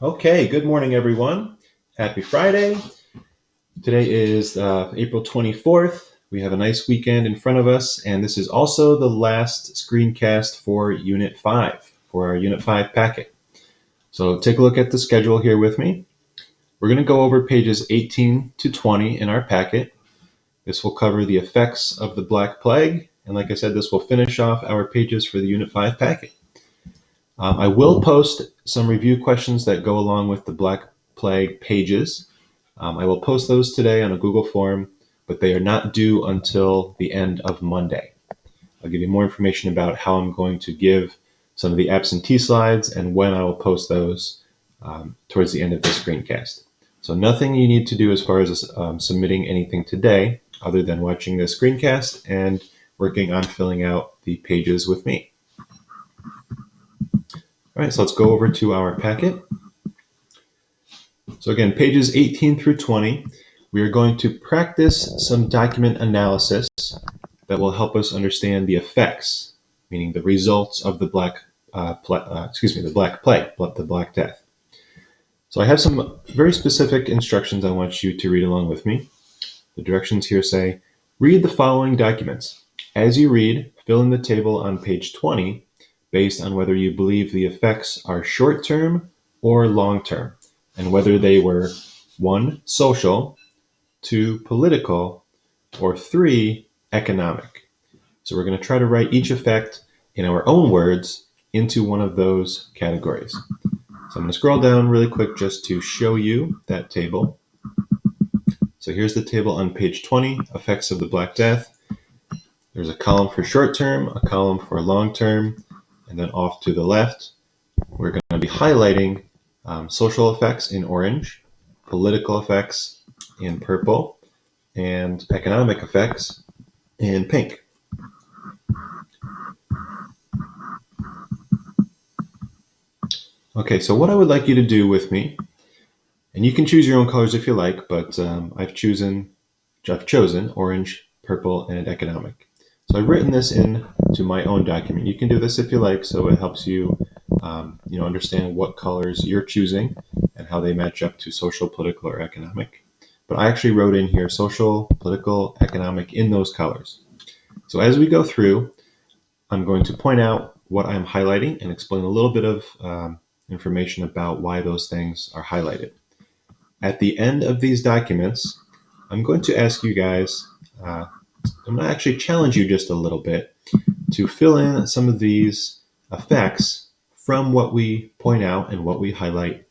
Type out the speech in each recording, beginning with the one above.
Okay, good morning, everyone. Happy Friday. Today is April 24th. We have a nice weekend in front of us, and this is also the last screencast for Unit 5, for our Unit 5 packet. So take a look at the schedule here with me. We're going to go over pages 18 to 20 in our packet. This will cover the effects of the Black Plague, and like I said, this will finish off our pages for the Unit 5 packet. I will post some review questions that go along with the Black Plague pages. I will post those today on a Google form, but they are not due until the end of Monday. I'll give you more information about how I'm going to give some of the absentee slides and when I will post those towards the end of this screencast. So nothing you need to do as far as submitting anything today other than watching this screencast and working on filling out the pages with me. All right, so let's go over to our packet. So again, pages 18 through 20, we are going to practice some document analysis that will help us understand the effects, meaning the results of the Black Plague, the Black Death. So I have some very specific instructions I want you to read along with me. The directions here say, read the following documents. As you read, fill in the table on page 20 based on whether you believe the effects are short-term or long-term, and whether they were 1, social, 2, political, or 3, economic. So we're going to try to write each effect in our own words into one of those categories. So I'm going to scroll down really quick just to show you that table. So here's the table on page 20, effects of the Black Death. There's a column for short term, a column for long term, and then off to the left, we're going to be highlighting social effects in orange, political effects in purple, and economic effects in pink. Okay, so what I would like you to do with me, and you can choose your own colors if you like, but I've chosen orange, purple, and economic. So I've written this into my own document. You can do this if you like, so it helps you, understand what colors you're choosing and how they match up to social, political, or economic. But I actually wrote in here social, political, economic in those colors. So as we go through, I'm going to point out what I'm highlighting and explain a little bit of information about why those things are highlighted. At the end of these documents, I'm going to ask you guys, I'm going to actually challenge you just a little bit to fill in some of these effects from what we point out and what we highlight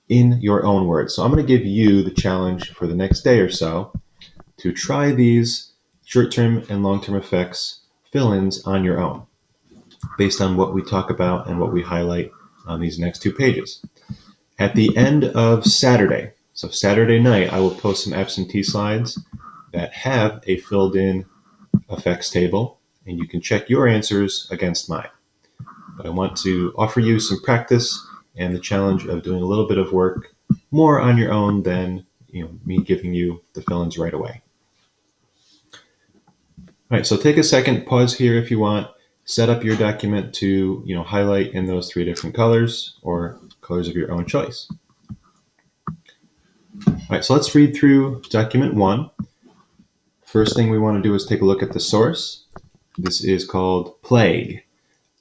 in your own words. So I'm going to give you the challenge for the next day or so to try these short-term and long-term effects fill-ins on your own based on what we talk about and what we highlight on these next two pages. At the end of Saturday, so Saturday night, I will post some absentee slides that have a filled in effects table, and you can check your answers against mine. But I want to offer you some practice and the challenge of doing a little bit of work more on your own than me giving you the fill-ins right away. All right, so take a second, pause here if you want, set up your document to highlight in those 3 different colors or colors of your own choice. All right, so let's read through document 1. First thing we want to do is take a look at the source. This is called Plague.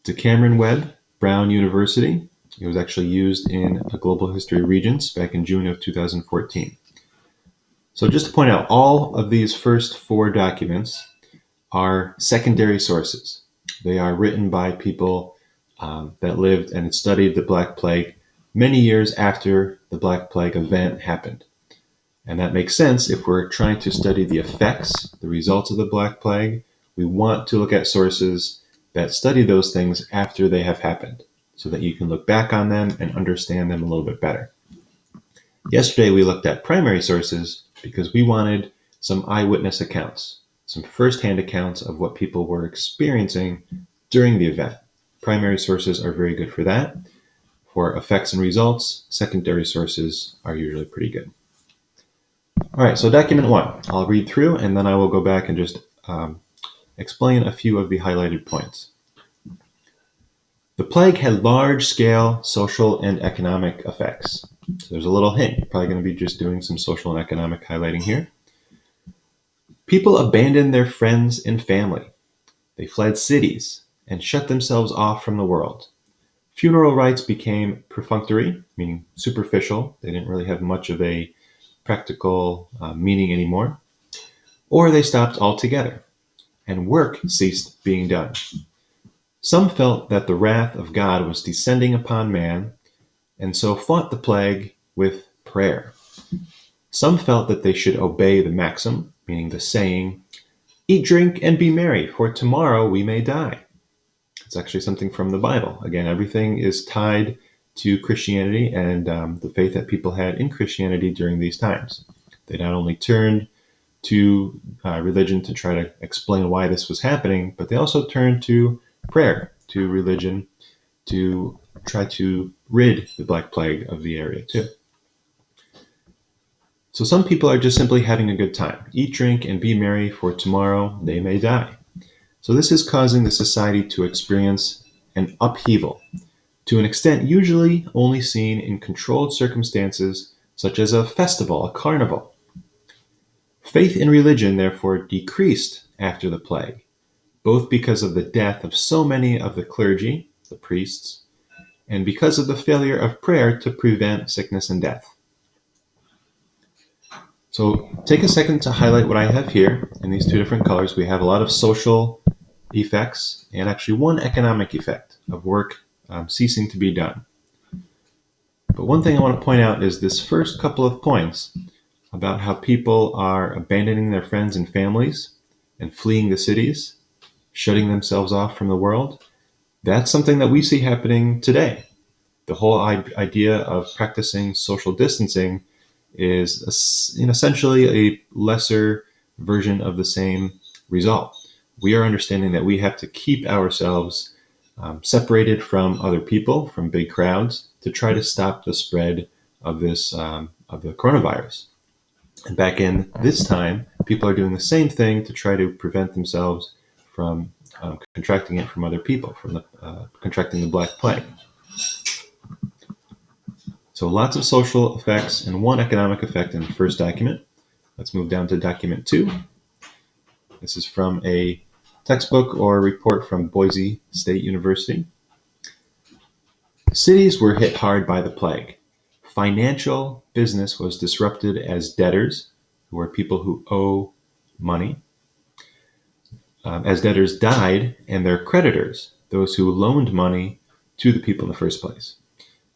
It's a Cameron Webb Brown University. It was actually used in a Global History Regents back in June of 2014. So just to point out, all of these first 4 documents are secondary sources. They are written by people that lived and studied the Black Plague many years after the Black Plague event happened. And that makes sense if we're trying to study the effects, the results of the Black Plague. We want to look at sources that study those things after they have happened so that you can look back on them and understand them a little bit better. Yesterday, we looked at primary sources because we wanted some eyewitness accounts, some firsthand accounts of what people were experiencing during the event. Primary sources are very good for that. For effects and results, secondary sources are usually pretty good. All right, so document 1, I'll read through and then I will go back and just explain a few of the highlighted points. The plague had large-scale social and economic effects. So there's a little hint. You're probably going to be just doing some social and economic highlighting here. People abandoned their friends and family. They fled cities and shut themselves off from the world. Funeral rites became perfunctory, meaning superficial. They didn't really have much of a practical meaning anymore. Or they stopped altogether, and work ceased being done. Some felt that the wrath of God was descending upon man, and so fought the plague with prayer. Some felt that they should obey the maxim, meaning the saying, "Eat, drink, and be merry, for tomorrow we may die." It's actually something from the Bible. Again, everything is tied to Christianity and the faith that people had in Christianity during these times. They not only turned to religion to try to explain why this was happening, but they also turned to prayer, to religion, to try to rid the Black Plague of the area too. So some people are just simply having a good time. Eat, drink, and be merry, for tomorrow they may die. So this is causing the society to experience an upheaval, to an extent usually only seen in controlled circumstances such as a festival, a carnival. Faith in religion therefore decreased after the plague, both because of the death of so many of the clergy, the priests, and because of the failure of prayer to prevent sickness and death. So take a second to highlight what I have here in these two different colors. We have a lot of social effects and actually one economic effect of work ceasing to be done. But one thing I want to point out is this first couple of points about how people are abandoning their friends and families and fleeing the cities, shutting themselves off from the world. That's something that we see happening today. The whole idea of practicing social distancing is essentially a lesser version of the same result. We are understanding that we have to keep ourselves separated from other people, from big crowds, to try to stop the spread of this of the coronavirus. And back in this time, people are doing the same thing to try to prevent themselves from contracting it from other people, from contracting the Black Plague. So lots of social effects and one economic effect in the first document. Let's move down to document 2. This is from a textbook or report from Boise State University. Cities were hit hard by the plague. Financial business was disrupted as debtors, who are people who owe money, as debtors died, and their creditors, those who loaned money to the people in the first place,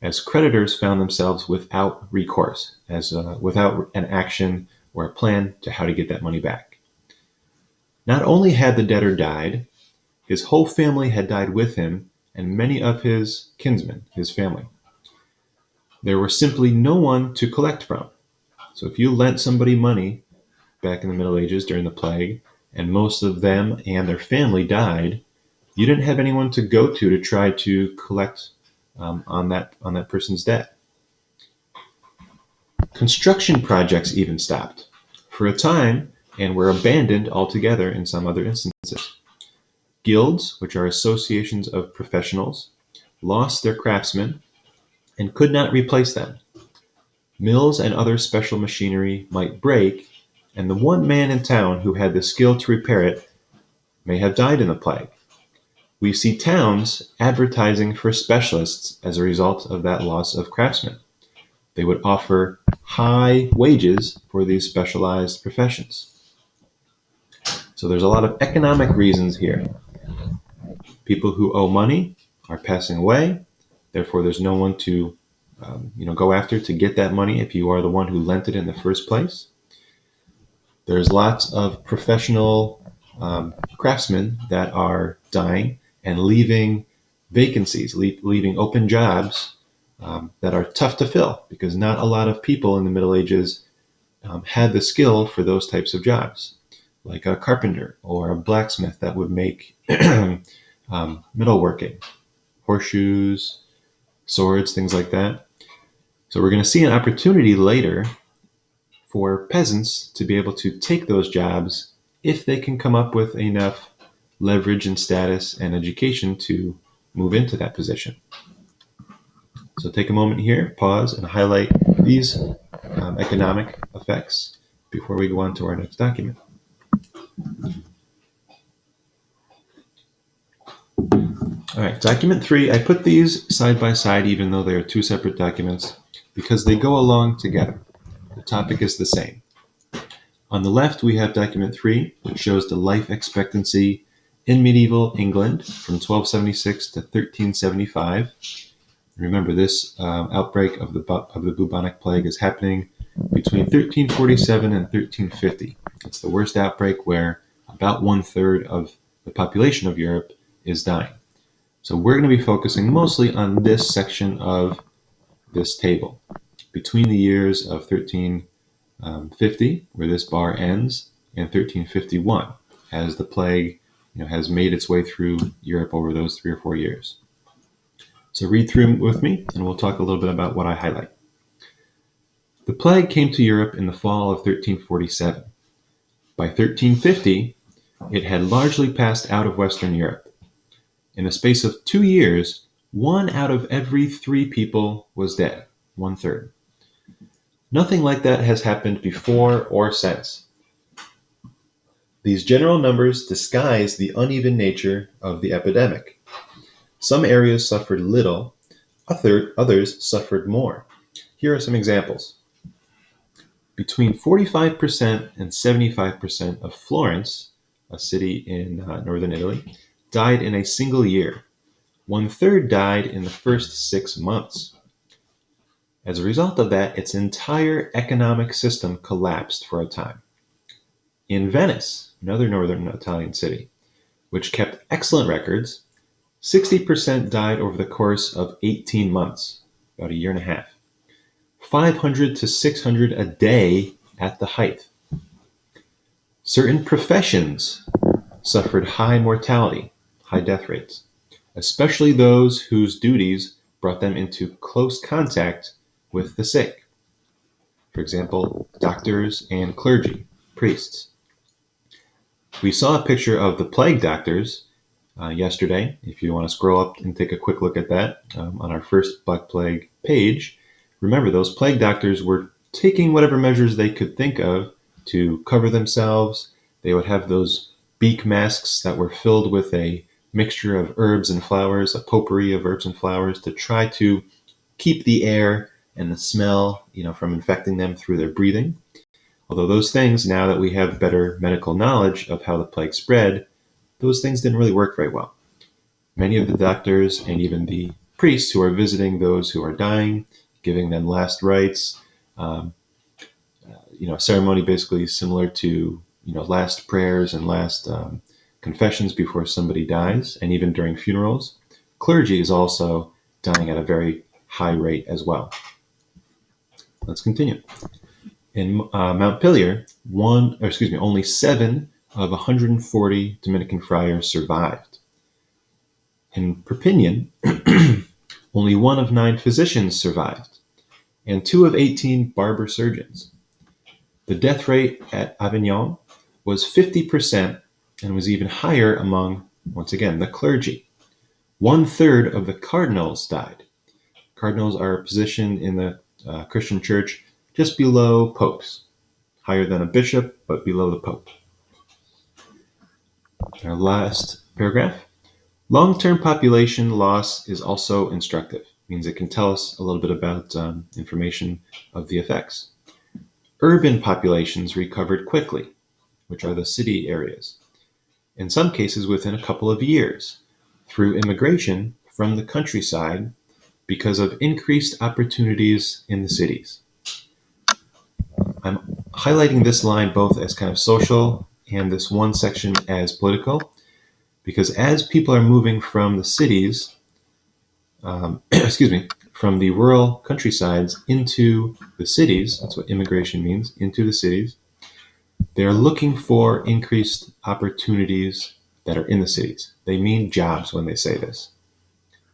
as creditors found themselves without recourse, as without an action or a plan to how to get that money back. Not only had the debtor died, his whole family had died with him, and many of his kinsmen, his family. There was simply no one to collect from. So if you lent somebody money back in the Middle Ages during the plague, and most of them and their family died, you didn't have anyone to go to try to collect on that person's debt. Construction projects even stopped for a time and were abandoned altogether in some other instances. Guilds, which are associations of professionals, lost their craftsmen and could not replace them. Mills and other special machinery might break, and the one man in town who had the skill to repair it may have died in the plague. We see towns advertising for specialists as a result of that loss of craftsmen. They would offer high wages for these specialized professions. So there's a lot of economic reasons here. People who owe money are passing away, therefore there's no one to go after to get that money if you are the one who lent it in the first place. There's lots of professional craftsmen that are dying and leaving vacancies, leaving open jobs that are tough to fill because not a lot of people in the Middle Ages had the skill for those types of jobs, like a carpenter or a blacksmith that would make metalworking, horseshoes, swords, things like that. So we're going to see an opportunity later for peasants to be able to take those jobs if they can come up with enough leverage and status and education to move into that position. So take a moment here, pause, and highlight these economic effects before we go on to our next document. All right, document 3, I put these side by side even though they are two separate documents because they go along together. The topic is the same. On the left, we have document 3, which shows the life expectancy in medieval England from 1276 to 1375. Remember, this outbreak of the bubonic plague is happening between 1347 and 1350. It's the worst outbreak where about 1/3 of the population of Europe is dying. So we're going to be focusing mostly on this section of this table, between the years of 1350, where this bar ends, and 1351, as the plague has made its way through Europe over those 3 or 4 years. So read through with me, and we'll talk a little bit about what I highlight. The plague came to Europe in the fall of 1347. By 1350, it had largely passed out of Western Europe. In the space of 2 years, 1 out of every 3 people was dead, 1/3. Nothing like that has happened before or since. These general numbers disguise the uneven nature of the epidemic. Some areas suffered little, others suffered more. Here are some examples. Between 45% and 75% of Florence, a city in northern Italy, died in a single year. 1/3 died in the first 6 months. As a result of that, its entire economic system collapsed for a time. In Venice, another northern Italian city, which kept excellent records, 60% died over the course of 18 months, about a year and a half. 500 to 600 a day at the height. Certain professions suffered high mortality, high death rates, especially those whose duties brought them into close contact with the sick. For example, doctors and clergy, priests. We saw a picture of the plague doctors yesterday. If you want to scroll up and take a quick look at that on our first Black Plague page, remember those plague doctors were taking whatever measures they could think of to cover themselves. They would have those beak masks that were filled with a mixture of herbs and flowers, a potpourri of herbs and flowers, to try to keep the air and the smell, from infecting them through their breathing. Although those things, now that we have better medical knowledge of how the plague spread, those things didn't really work very well. Many of the doctors and even the priests who are visiting those who are dying, giving them last rites, a ceremony basically similar to, last prayers and last confessions before somebody dies, and even during funerals. Clergy is also dying at a very high rate as well. Let's continue. In Montpellier, only 7 of 140 Dominican friars survived. In Perpignan, only 1 of 9 physicians survived, and 2 of 18 barber surgeons. The death rate at Avignon was 50% and was even higher among, once again, the clergy. 1/3 of the cardinals died. Cardinals are a position in the Christian church just below popes, higher than a bishop, but below the pope. Our last paragraph. Long-term population loss is also instructive. It means it can tell us a little bit about information of the effects. Urban populations recovered quickly, which are the city areas, in some cases within a couple of years, through immigration from the countryside because of increased opportunities in the cities. I'm highlighting this line both as kind of social and this one section as political, because as people are moving from the cities, from the rural countrysides into the cities, that's what immigration means, into the cities, they're looking for increased opportunities that are in the cities. They mean jobs when they say this.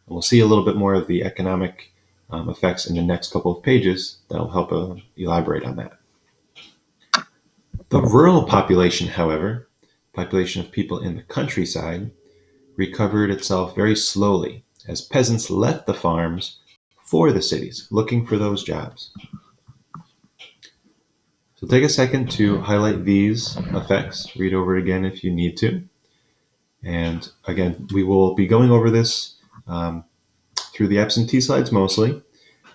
And we'll see a little bit more of the economic effects in the next couple of pages that'll help elaborate on that. The rural population, however, population of people in the countryside, recovered itself very slowly as peasants left the farms for the cities, looking for those jobs. So take a second to highlight these effects. Read over it again if you need to. And again, we will be going over this through the absentee slides mostly,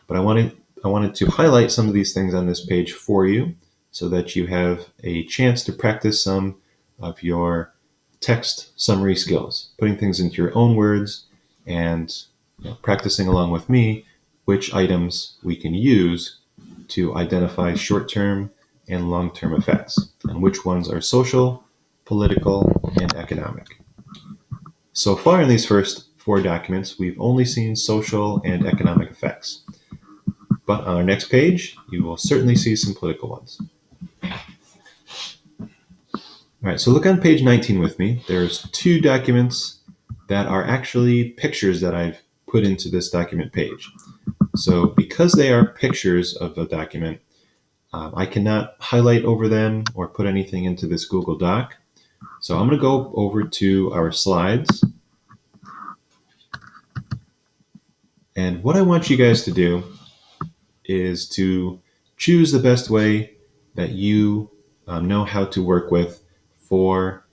but I wanted to highlight some of these things on this page for you so that you have a chance to practice some of your text summary skills, putting things into your own words and practicing along with me which items we can use to identify short-term and long-term effects, and which ones are social, political, and economic. So far in these first 4 documents, we've only seen social and economic effects. But on our next page, you will certainly see some political ones. All right, so look on page 19 with me. There's 2 documents that are actually pictures that I've put into this document page. So because they are pictures of a document, I cannot highlight over them or put anything into this Google Doc. So I'm going to go over to our slides. And what I want you guys to do is to choose the best way that you know how to work with for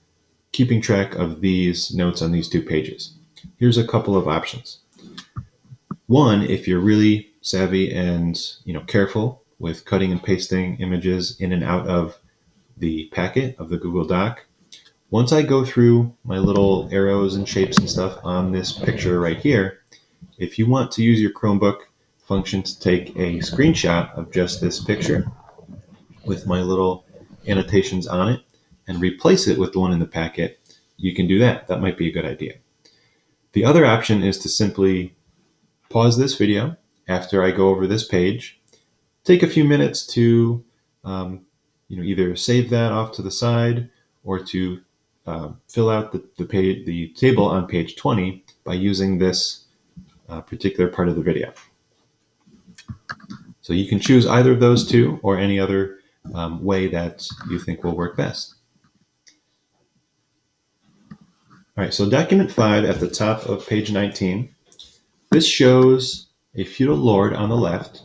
keeping track of these notes on these 2 pages. Here's a couple of options. One, if you're really savvy and careful with cutting and pasting images in and out of the packet of the Google Doc, once I go through my little arrows and shapes and stuff on this picture right here, if you want to use your Chromebook function to take a screenshot of just this picture with my little annotations on it and replace it with the one in the packet, you can do that. That might be a good idea. The other option is to simply pause this video after I go over this page, take a few minutes to either save that off to the side or to fill out the table on page 20 by using this particular part of the video. So you can choose either of those 2 or any other way that you think will work best. All right, so document 5 at the top of page 19. This shows a feudal lord on the left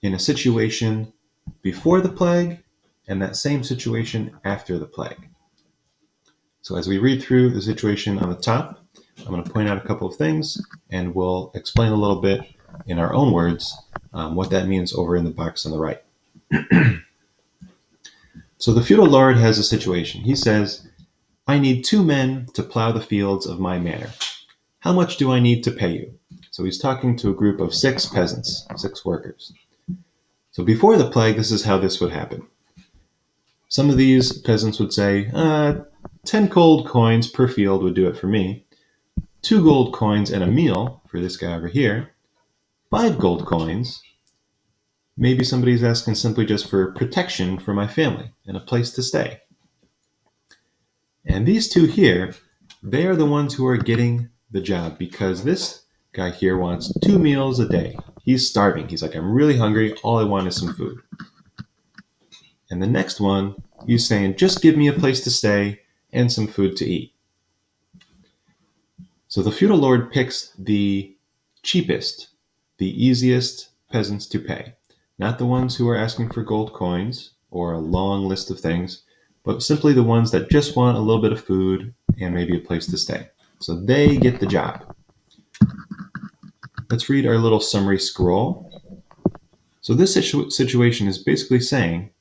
in a situation before the plague and that same situation after the plague. So as we read through the situation on the top, I'm going to point out a couple of things and we'll explain a little bit in our own words what that means over in the box on the right. So the feudal lord has a situation. He says, "I need 2 men to plow the fields of my manor. How much do I need to pay you?" So he's talking to a group of 6 peasants, 6 workers. So before the plague, this is how this would happen. Some of these peasants would say, 10 gold coins per field would do it for me. 2 gold coins and a meal for this guy over here. 5 gold coins. Maybe somebody's asking simply just for protection for my family and a place to stay. And these 2 here, they are the ones who are getting the job because this guy here wants 2 meals a day. He's starving. He's like, I'm really hungry. All I want is some food. And the next one, he's saying, just give me a place to stay and some food to eat. So the feudal lord picks the cheapest, the easiest peasants to pay. Not the ones who are asking for gold coins or a long list of things, but simply the ones that just want a little bit of food and maybe a place to stay. So they get the job. Let's read our little summary scroll. So this situation is basically saying,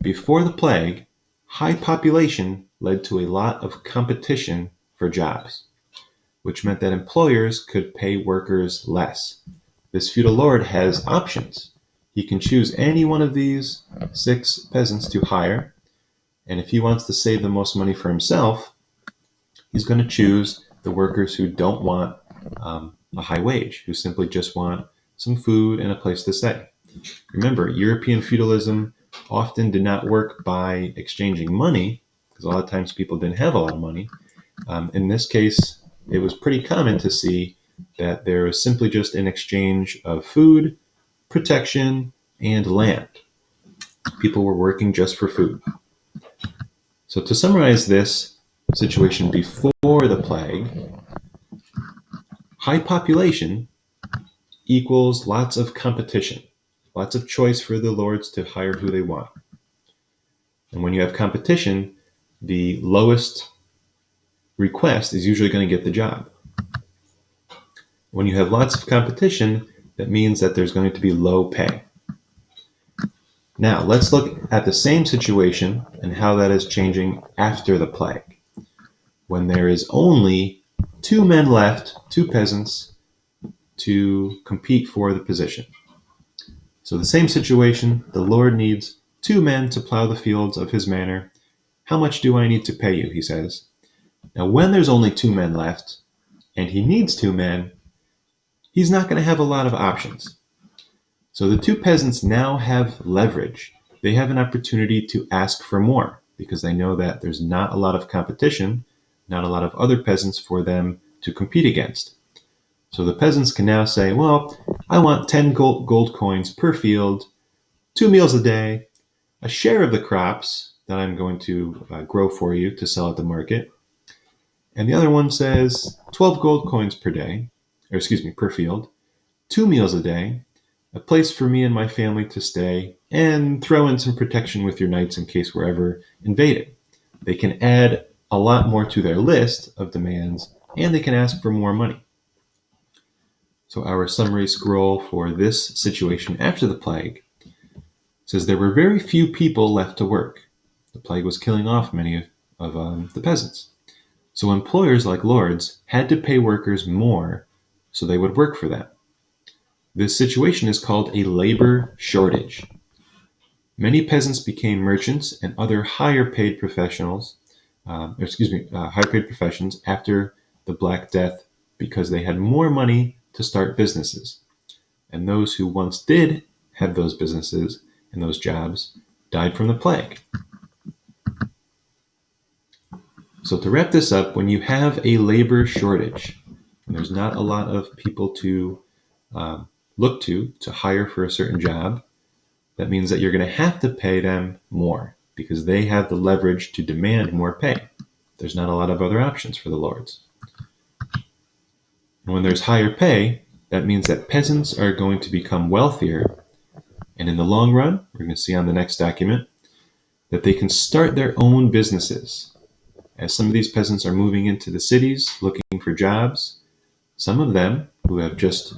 before the plague, high population led to a lot of competition for jobs, which meant that employers could pay workers less. This feudal lord has options. He can choose any one of these 6 peasants to hire, and if he wants to save the most money for himself, he's going to choose the workers who don't want a high wage, who simply just want some food and a place to stay. Remember, European feudalism often did not work by exchanging money, because a lot of times people didn't have a lot of money. In this case, it was pretty common to see that there was simply just an exchange of food, protection, and land. People were working just for food. So to summarize this situation before the plague, high population equals lots of competition, lots of choice for the lords to hire who they want. And when you have competition, the lowest request is usually going to get the job. When you have lots of competition, that means that there's going to be low pay. Now, let's look at the same situation and how that is changing after the plague, when there is only 2 men left, 2 peasants, to compete for the position. So the same situation, the Lord needs 2 men to plow the fields of his manor. How much do I need to pay you, he says. Now, when there's only 2 men left, and he needs 2 men, he's not going to have a lot of options. So the 2 peasants now have leverage. They have an opportunity to ask for more because they know that there's not a lot of competition, not a lot of other peasants for them to compete against. So the peasants can now say, well, I want 10 gold coins per field, 2 meals a day, a share of the crops that I'm going to grow for you to sell at the market. And the other one says 12 gold coins per field, 2 meals a day, a place for me and my family to stay, and throw in some protection with your knights in case we're ever invaded. They can add a lot more to their list of demands, and they can ask for more money. So our summary scroll for this situation after the plague says there were very few people left to work. The plague was killing off many of the peasants. So employers like lords had to pay workers more so they would work for them. This situation is called a labor shortage. Many peasants became merchants and other higher paid professions after the Black Death because they had more money to start businesses. And those who once did have those businesses and those jobs died from the plague. So to wrap this up, when you have a labor shortage, and there's not a lot of people to look to hire for a certain job, that means that you're going to have to pay them more because they have the leverage to demand more pay. There's not a lot of other options for the lords. And when there's higher pay, that means that peasants are going to become wealthier. And in the long run, we're going to see on the next document, that they can start their own businesses. As some of these peasants are moving into the cities looking for jobs, some of them who have just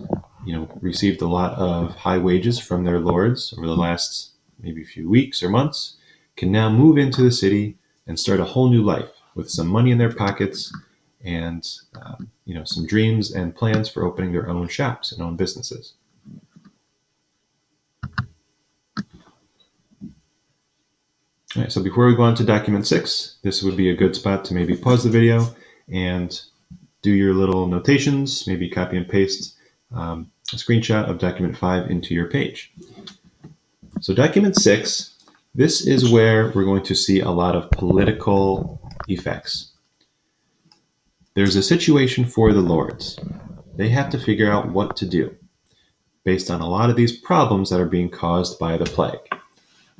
received a lot of high wages from their lords over the last maybe few weeks or months can now move into the city and start a whole new life with some money in their pockets and some dreams and plans for opening their own shops and own businesses. All right, so before we go on to document 6, this would be a good spot to maybe pause the video and do your little notations, maybe copy and paste a screenshot of document 5 into your page. So document 6, this is where we're going to see a lot of political effects. There's a situation for the lords. They have to figure out what to do based on a lot of these problems that are being caused by the plague.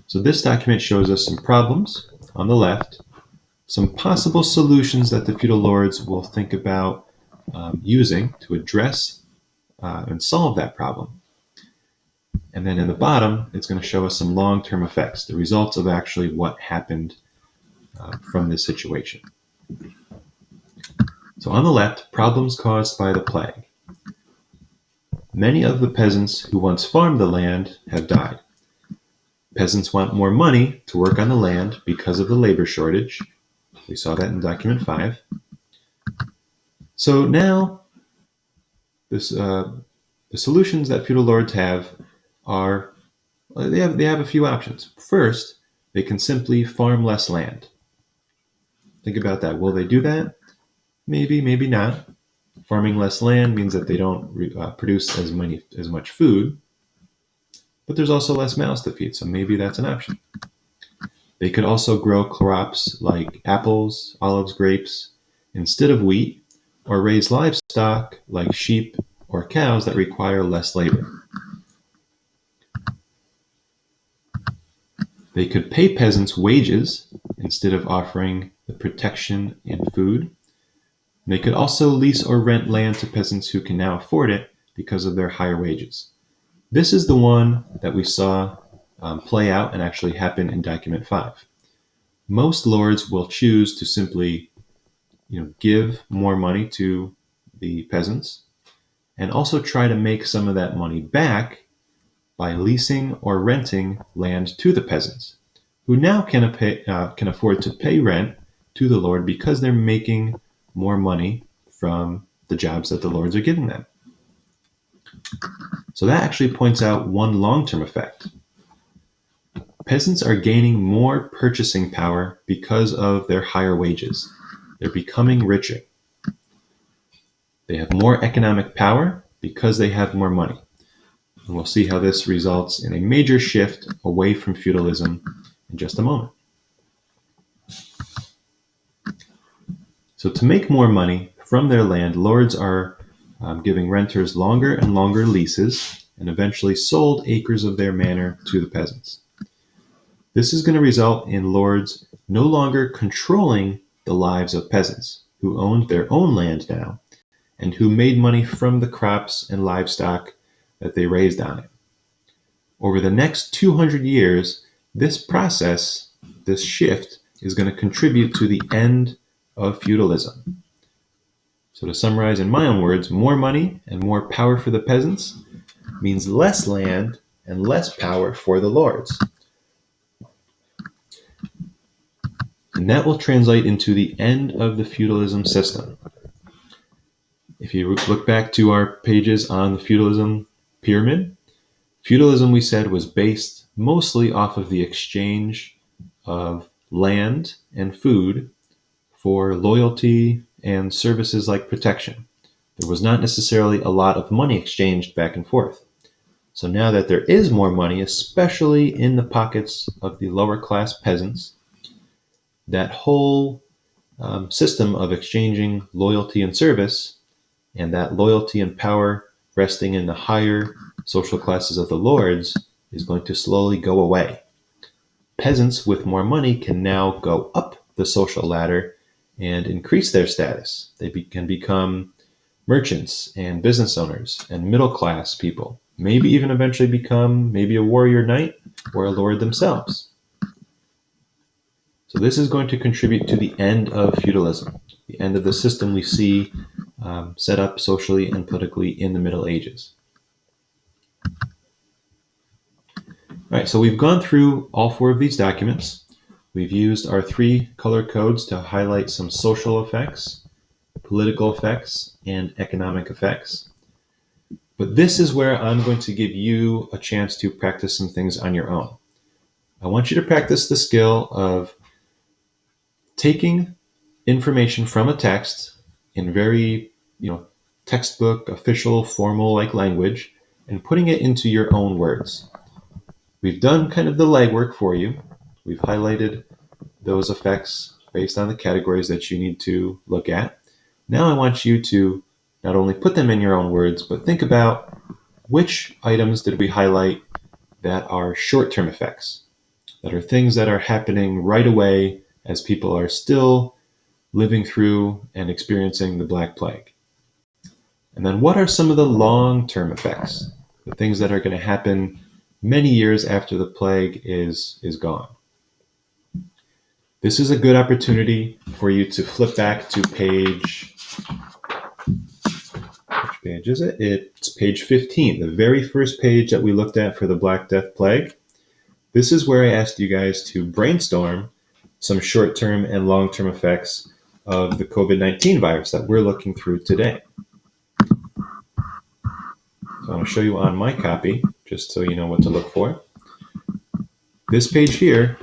So this document shows us some problems on the left, some possible solutions that the feudal lords will think about using to address and solve that problem. And then in the bottom, it's going to show us some long-term effects, the results of actually what happened from this situation. So on the left, problems caused by the plague. Many of the peasants who once farmed the land have died. Peasants want more money to work on the land because of the labor shortage. We saw that in document 5. So now, the solutions that feudal lords have are, they have a few options. First, they can simply farm less land. Think about that. Will they do that? Maybe, maybe not. Farming less land means that they don't produce as much food, but there's also less mouths to feed, so maybe that's an option. They could also grow crops like apples, olives, grapes, instead of wheat, or raise livestock like sheep or cows that require less labor. They could pay peasants wages instead of offering the protection and food. They could also lease or rent land to peasants who can now afford it because of their higher wages. This is the one that we saw play out and actually happen in document 5. Most lords will choose to simply give more money to the peasants and also try to make some of that money back by leasing or renting land to the peasants, who now can afford to pay rent to the lord because they're making more money from the jobs that the lords are giving them. So that actually points out one long-term effect. Peasants are gaining more purchasing power because of their higher wages. They're becoming richer. They have more economic power because they have more money. And we'll see how this results in a major shift away from feudalism in just a moment. So to make more money from their land, lords are giving renters longer and longer leases and eventually sold acres of their manor to the peasants. This is going to result in lords no longer controlling the lives of peasants who owned their own land now and who made money from the crops and livestock that they raised on it. Over the next 200 years, this process, this shift, is going to contribute to the end of feudalism. So to summarize in my own words, more money and more power for the peasants means less land and less power for the lords. And that will translate into the end of the feudalism system. If you look back to our pages on the feudalism pyramid, feudalism, we said, was based mostly off of the exchange of land and food for loyalty and services like protection. There was not necessarily a lot of money exchanged back and forth. So now that there is more money, especially in the pockets of the lower class peasants, that whole system of exchanging loyalty and service, and that loyalty and power resting in the higher social classes of the lords, is going to slowly go away. Peasants with more money can now go up the social ladder and increase their status. They can become merchants and business owners and middle class people, maybe even eventually become maybe a warrior knight or a lord themselves. So this is going to contribute to the end of feudalism, the end of the system we see set up socially and politically in the Middle Ages. All right, so we've gone through all 4 of these documents. We've used our 3 color codes to highlight some social effects, political effects, and economic effects. But this is where I'm going to give you a chance to practice some things on your own. I want you to practice the skill of taking information from a text in very, textbook, official, formal like language, and putting it into your own words. We've done kind of the legwork for you. We've highlighted those effects based on the categories that you need to look at. Now I want you to not only put them in your own words, but think about which items did we highlight that are short-term effects, that are things that are happening right away as people are still living through and experiencing the Black Plague. And then what are some of the long-term effects, the things that are going to happen many years after the plague is gone? This is a good opportunity for you to flip back to page, which page is it? It's page 15, the very first page that we looked at for the Black Death Plague. This is where I asked you guys to brainstorm some short-term and long-term effects of the COVID-19 virus that we're looking through today. So I'm going to show you on my copy, just so you know what to look for. This page here,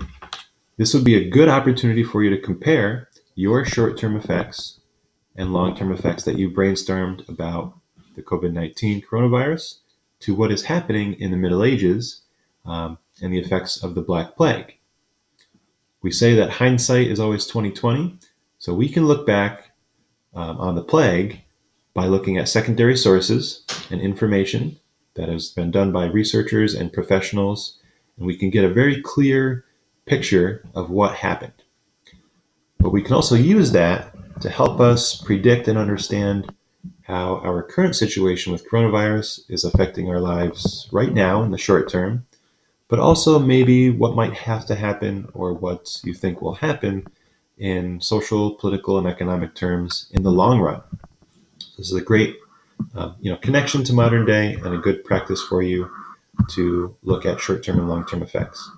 this would be a good opportunity for you to compare your short-term effects and long-term effects that you brainstormed about the COVID-19 coronavirus to what is happening in the Middle Ages and the effects of the Black Plague. We say that hindsight is always 20/20, so we can look back on the plague by looking at secondary sources and information that has been done by researchers and professionals, and we can get a very clear picture of what happened. But we can also use that to help us predict and understand how our current situation with coronavirus is affecting our lives right now in the short term, but also maybe what might have to happen or what you think will happen in social, political, and economic terms in the long run. This is a great connection to modern day and a good practice for you to look at short-term and long-term effects.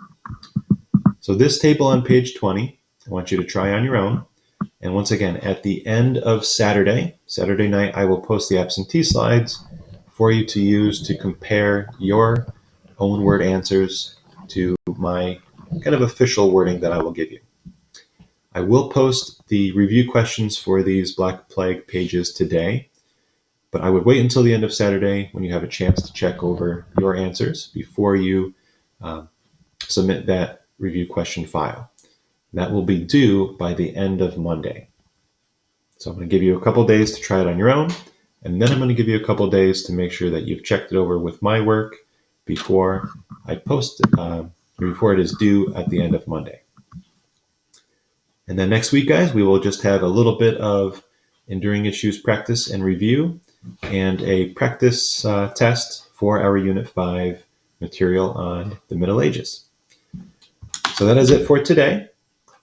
So this table on page 20, I want you to try on your own. And once again, at the end of Saturday night, I will post the absentee slides for you to use to compare your own word answers to my kind of official wording that I will give you. I will post the review questions for these Black Plague pages today, but I would wait until the end of Saturday when you have a chance to check over your answers before you submit that review question file. That will be due by the end of Monday. So I'm going to give you a couple days to try it on your own, and then I'm going to give you a couple days to make sure that you've checked it over with my work before I post it, before it is due at the end of Monday. And then next week, guys, we will just have a little bit of enduring issues practice and review and a practice test for our Unit 5 material on the Middle Ages. So that is it for today.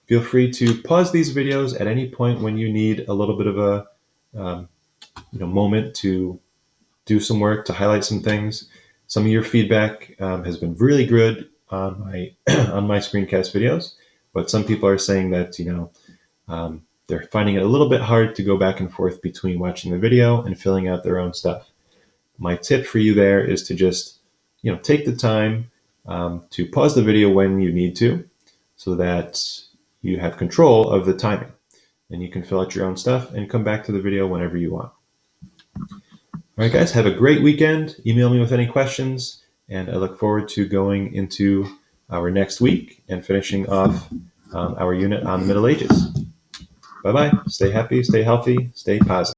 Feel free to pause these videos at any point when you need a little bit of a moment to do some work, to highlight some things. Some of your feedback has been really good on my on my screencast videos, but some people are saying that they're finding it a little bit hard to go back and forth between watching the video and filling out their own stuff. My tip for you there is to just take the time to pause the video when you need to, so that you have control of the timing, and you can fill out your own stuff and come back to the video whenever you want. All right, guys, have a great weekend. Email me with any questions, and I look forward to going into our next week and finishing off our unit on the Middle Ages. Bye-bye. Stay happy, stay healthy, stay positive.